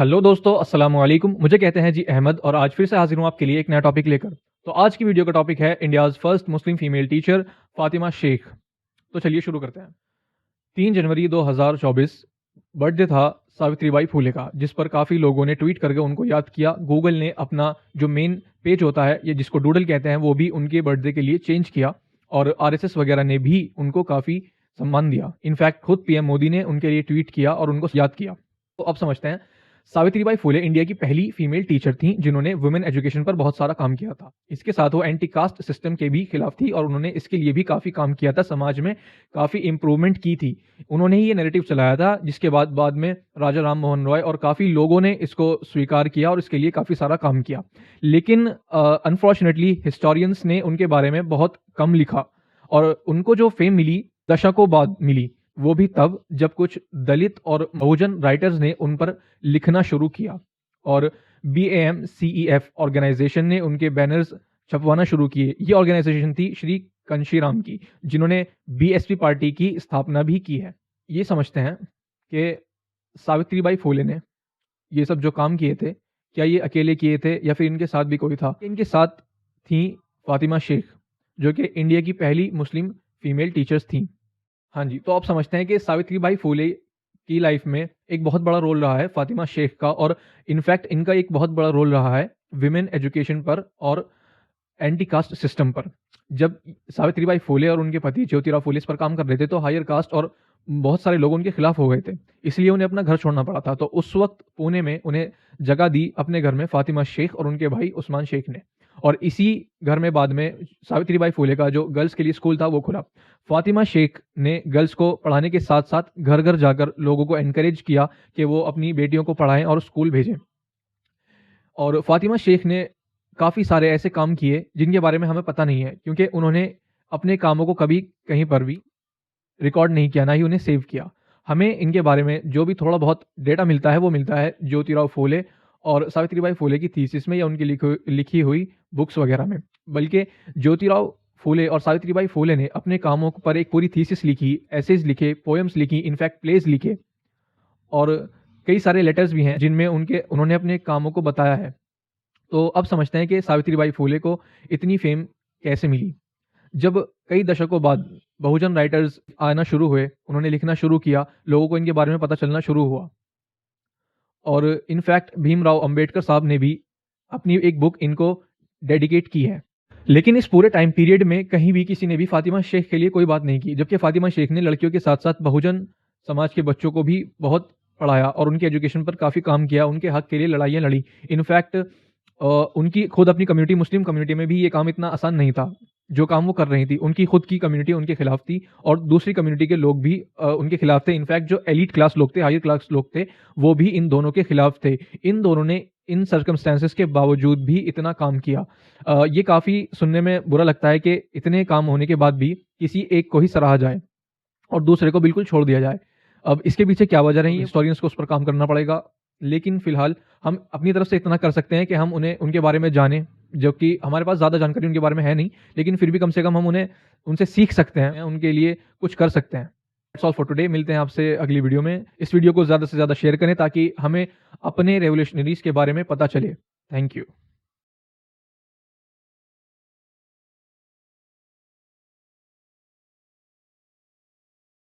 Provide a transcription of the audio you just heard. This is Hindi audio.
हेलो दोस्तों, अस्सलाम वालेकुम। मुझे कहते हैं जी अहमद और आज फिर से हाजिर हूँ आपके लिए एक नया टॉपिक लेकर। तो आज की वीडियो का टॉपिक है India's first Muslim female teacher Fatima Shaikh. तो चलिए शुरू करते हैं। 3 जनवरी 2024 बर्थडे था सावित्रीबाई फूले का, जिस पर काफ़ी लोगों ने ट्वीट करके उनको याद किया। गूगल ने अपना जो मेन पेज होता है, ये जिसको डूडल कहते हैं, वो भी उनके बर्थडे के लिए चेंज किया और आरएसएस वगैरह ने भी उनको काफ़ी सम्मान दिया। इनफैक्ट खुद पीएम मोदी ने उनके लिए ट्वीट किया और उनको याद किया। तो अब समझते हैं। सावित्रीबाई फुले इंडिया की पहली फीमेल टीचर थी जिन्होंने वुमेन एजुकेशन पर बहुत सारा काम किया था। इसके साथ वो एंटी कास्ट सिस्टम के भी खिलाफ थी और उन्होंने इसके लिए भी काफ़ी काम किया था, समाज में काफ़ी इंप्रूवमेंट की थी। उन्होंने ही ये नैरेटिव चलाया था, जिसके बाद में राजा राम मोहन रॉय और काफ़ी लोगों ने इसको स्वीकार किया और इसके लिए काफ़ी सारा काम किया। लेकिन अनफॉर्चुनेटली हिस्टोरियंस ने उनके बारे में बहुत कम लिखा और उनको जो फेम मिली दशकों बाद मिली, वो भी तब जब कुछ दलित और बहुजन राइटर्स ने उन पर लिखना शुरू किया और BAMCEF ऑर्गेनाइजेशन ने उनके बैनर्स छपवाना शुरू किए। ये ऑर्गेनाइजेशन थी श्री कंशीराम की, जिन्होंने BSP पार्टी की स्थापना भी की है। ये समझते हैं कि सावित्रीबाई फुले ने ये सब जो काम किए थे, क्या ये अकेले किए थे या फिर इनके साथ भी कोई था? इनके साथ थी फातिमा शेख, जो कि इंडिया की पहली मुस्लिम फीमेल टीचर्स थी। हाँ जी, तो आप समझते हैं कि सावित्रीबाई फुले की लाइफ में एक बहुत बड़ा रोल रहा है फातिमा शेख का और इनफैक्ट इनका एक बहुत बड़ा रोल रहा है विमेन एजुकेशन पर और एंटी कास्ट सिस्टम पर। जब सावित्रीबाई फुले और उनके पति ज्योतिराव फुले इस पर काम कर रहे थे तो हायर कास्ट और बहुत सारे लोग उनके खिलाफ हो गए थे, इसलिए उन्हें अपना घर छोड़ना पड़ा था। तो उस वक्त पुणे में उन्हें जगह दी अपने घर में फातिमा शेख और उनके भाई उस्मान शेख ने, और इसी घर में बाद में सावित्रीबाई फुले का जो गर्ल्स के लिए स्कूल था वो खुला। फातिमा शेख ने गर्ल्स को पढ़ाने के साथ साथ घर घर जाकर लोगों को एनकरेज किया कि वो अपनी बेटियों को पढ़ाएं और स्कूल भेजें। और फातिमा शेख ने काफ़ी सारे ऐसे काम किए जिनके बारे में हमें पता नहीं है, क्योंकि उन्होंने अपने कामों को कभी कहीं पर भी रिकॉर्ड नहीं किया, ना ही उन्हें सेव किया। हमें इनके बारे में जो भी थोड़ा बहुत डेटा मिलता है वो मिलता है ज्योतिराव फुले और सावित्रीबाई फुले की थीसिस में या उनकी लिखी हुई बुक्स वगैरह में। बल्कि ज्योतिराव फुले और सावित्रीबाई फुले ने अपने कामों पर एक पूरी थीसिस लिखी, एसेज लिखे, पोएम्स लिखी, इनफैक्ट प्लेज लिखे और कई सारे लेटर्स भी हैं जिनमें उन्होंने अपने कामों को बताया है। तो अब समझते हैं कि सावित्रीबाई फुले को इतनी फेम कैसे मिली। जब कई दशकों बाद बहुजन राइटर्स आना शुरू हुए, उन्होंने लिखना शुरू किया, लोगों को इनके बारे में पता चलना शुरू हुआ और इनफैक्ट भीमराव अंबेडकर साहब ने भी अपनी एक बुक इनको डेडिकेट की है। लेकिन इस पूरे टाइम पीरियड में कहीं भी किसी ने भी फातिमा शेख के लिए कोई बात नहीं की, जबकि फातिमा शेख ने लड़कियों के साथ साथ बहुजन समाज के बच्चों को भी बहुत पढ़ाया और उनकी एजुकेशन पर काफ़ी काम किया, उनके हक के लिए लड़ाइयाँ लड़ी। इनफैक्ट उनकी खुद अपनी कम्युनिटी, मुस्लिम कम्युनिटी में भी ये काम इतना आसान नहीं था जो काम वो कर रही थी। उनकी खुद की कम्युनिटी उनके खिलाफ थी और दूसरी कम्युनिटी के लोग भी उनके खिलाफ थे। इनफैक्ट जो एलीट क्लास लोग थे, हायर क्लास लोग थे, वो भी इन दोनों के खिलाफ थे। इन दोनों ने इन सर्कमस्टेंसेस के बावजूद भी इतना काम किया। ये काफ़ी सुनने में बुरा लगता है कि इतने काम होने के बाद भी किसी एक को ही सराहा जाए और दूसरे को बिल्कुल छोड़ दिया जाए। अब इसके पीछे क्या वजह रही है, हिस्टोरियंस को उस पर काम करना पड़ेगा। लेकिन फिलहाल हम अपनी तरफ से इतना कर सकते हैं कि हम उन्हें उनके बारे में जानें, जो कि हमारे पास ज़्यादा जानकारी उनके बारे में है नहीं, लेकिन फिर भी कम से कम हम उनसे सीख सकते हैं, उनके लिए कुछ कर सकते हैं। That's all for today. मिलते हैं आपसे अगली वीडियो में। इस वीडियो को ज़्यादा से ज़्यादा शेयर करें ताकि हमें अपने रेवोल्यूशनरीज़ के बारे में पता चले। Thank you.